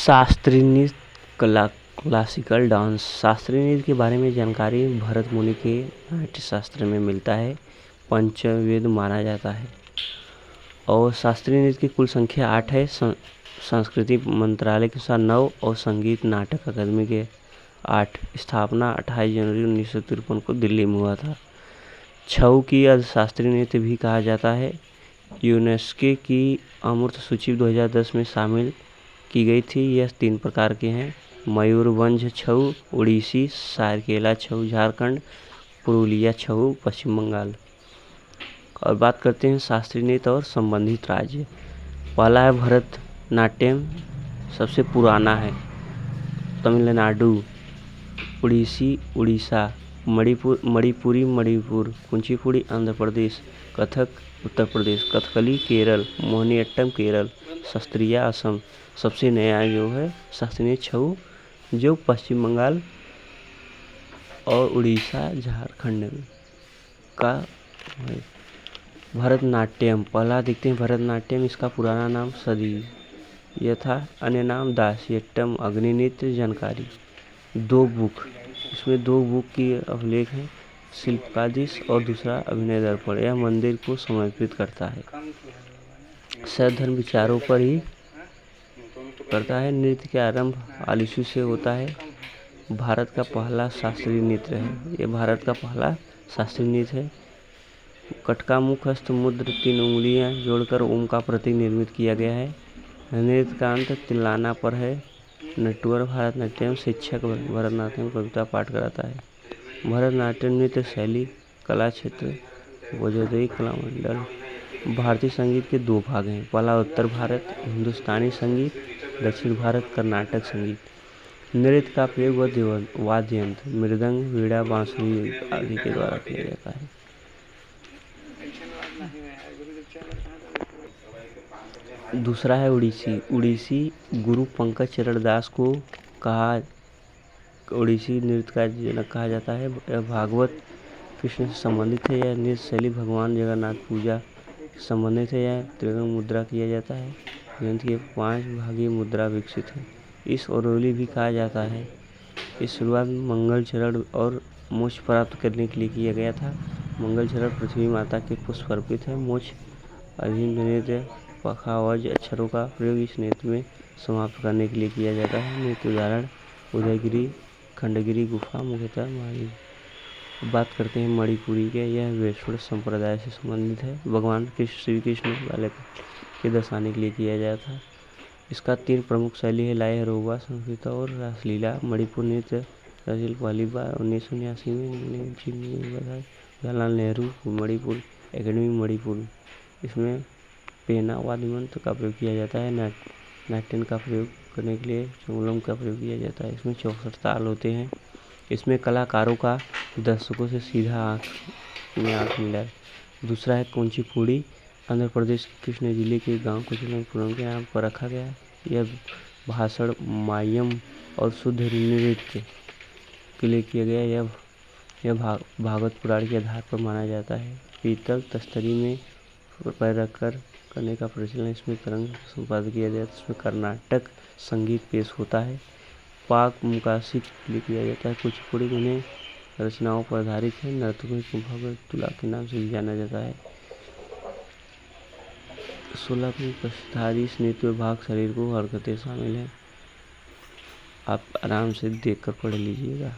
शास्त्रीय नृत्य classical dance. शास्त्रीय नृत्य के बारे में जानकारी भरत मुनि के नाट्य शास्त्र में मिलता है। पंचवेद माना जाता है। और शास्त्रीय नृत्य की कुल संख्या 8 है। संस्कृति मंत्रालय के अनुसार 9 और संगीत नाटक अकादमी के 8। स्थापना 28 जनवरी 1953 को दिल्ली में हुआ था। छऊ की शास्त्रीय नृत्य भी कहा जाता है। यूनेस्को की अमूर्त सूची 2010 में शामिल की गई थी। यह 3 प्रकार के हैं: मयूरभंज छऊ, उड़ीसी सारकेला छऊ झारखंड, पुरुलिया छऊ पश्चिम बंगाल। और बात करते हैं शास्त्रीय नृत्य और संबंधित राज्य। पहला है भरतनाट्यम, सबसे पुराना है तमिलनाडु, उड़ीसी उड़ीसा, मणिपुरी मणिपुर, कुचिपुड़ी आंध्र प्रदेश, कथक उत्तर प्रदेश, कथकली केरल, मोहिनीअट्टम केरल, शास्त्रीय असम। सबसे नया जो है शास्त्रीय छऊ जो पश्चिम बंगाल और उड़ीसा झारखंड का है। भरतनाट्यम पहला देखते हैं। भरतनाट्यम इसका पुराना नाम सदी यह था, अन्य नाम दासियट्टम। अग्नि नृत्य जानकारी 2 बुक, इसमें 2 बुक की अभिलेख है, शिल्पकादिश और दूसरा अभिनय दर्पण। यह मंदिर को समर्पित करता है, सैद्ध धर्म विचारों पर ही करता है। नृत्य के आरंभ आलिशु से होता है। भारत का पहला शास्त्रीय नृत्य है, ये भारत का पहला शास्त्रीय नृत्य है। कटका मुखस्थ मुद्र 3 उंगलियां जोड़कर ओम का प्रतीक निर्मित किया गया है। नृत्य का अंत तिल्लाना पर है। नटवर भरतनाट्यम शिक्षक भरतनाट्यम कविता पाठ कराता है। भरतनाट्यम नृत्य शैली कला क्षेत्र वजोदयी कला मंडल। भारतीय संगीत के 2 भाग हैं। पहला उत्तर भारत हिंदुस्तानी संगीत, दक्षिण भारत कर्नाटक संगीत। नृत्य का प्रयोग वाद्य यंत्र मृदंग, वीणा, बांसुरी आदि के द्वारा किया जाता है। दूसरा है उड़ीसी। उड़ीसी गुरु पंकज चरण दास को उड़ीसी नृत्य का जनक कहा जाता है। यह भागवत कृष्ण से संबंधित है। यह नृत्य शैली भगवान जगन्नाथ पूजा संबंधित है। यह त्रिगम मुद्रा किया जाता है। यंत्र की 5 भागीय मुद्रा विकसित है। इस ओरोली भी कहा जाता है। इस शुरुआत में मंगल चरण और मोक्ष प्राप्त करने के लिए किया गया था। मंगल चरण पृथ्वी माता के पुष्प अर्पित है। मोक्ष अधीन नृत्य पखावज अक्षरों का प्रयोग इस नृत्य में समाप्त करने के लिए किया जाता है। नृत्य उदाहरण उदयगिरी, खंडगिरी गुफा मुख्यतः मारी। बात करते हैं मणिपुरी के। यह वैष्णव संप्रदाय से संबंधित है। भगवान श्री कृष्ण बालक के दर्शाने के लिए किया गया था। इसका 3 प्रमुख शैली है: लाय हरोबा, संस्कृत और रासलीला। मणिपुर नृत्य रचित पहली बार 1979 में जवाहरलाल नेहरू मणिपुर एकेडमी मणिपुर। इसमें पेना वाद्य यंत्र का प्रयोग किया जाता है। नाट्यन का प्रयोग करने के लिए चंगलम का प्रयोग किया जाता है। इसमें 64 ताल होते हैं। इसमें कलाकारों का दर्शकों से सीधा आँख मिला। दूसरा है कुचिपुड़ी, आंध्र प्रदेश के कृष्ण जिले के गांव कुचिपुरम के नाम पर रखा गया। यह भाषण मायम और शुद्ध नृत्य के लिए किया गया। यह भागवत पुराण के आधार पर माना जाता है। पीतल तस्तरी में पैर रखकर करने का प्रचलन। इसमें तरंग संपादित किया जाता है। इसमें कर्नाटक संगीत पेश होता है। पाक मुकाशी के लिए किया जाता है। कुचिपुड़ी उन्हें रचनाओं पर आधारित है। नर्तकों को भगवत तुला के नाम से भी जाना जाता है। 16 प्रसिद्धादि इस नृत्य में भाग शरीर को हरकतें शामिल हैं। आप आराम से देखकर पढ़ लीजिएगा।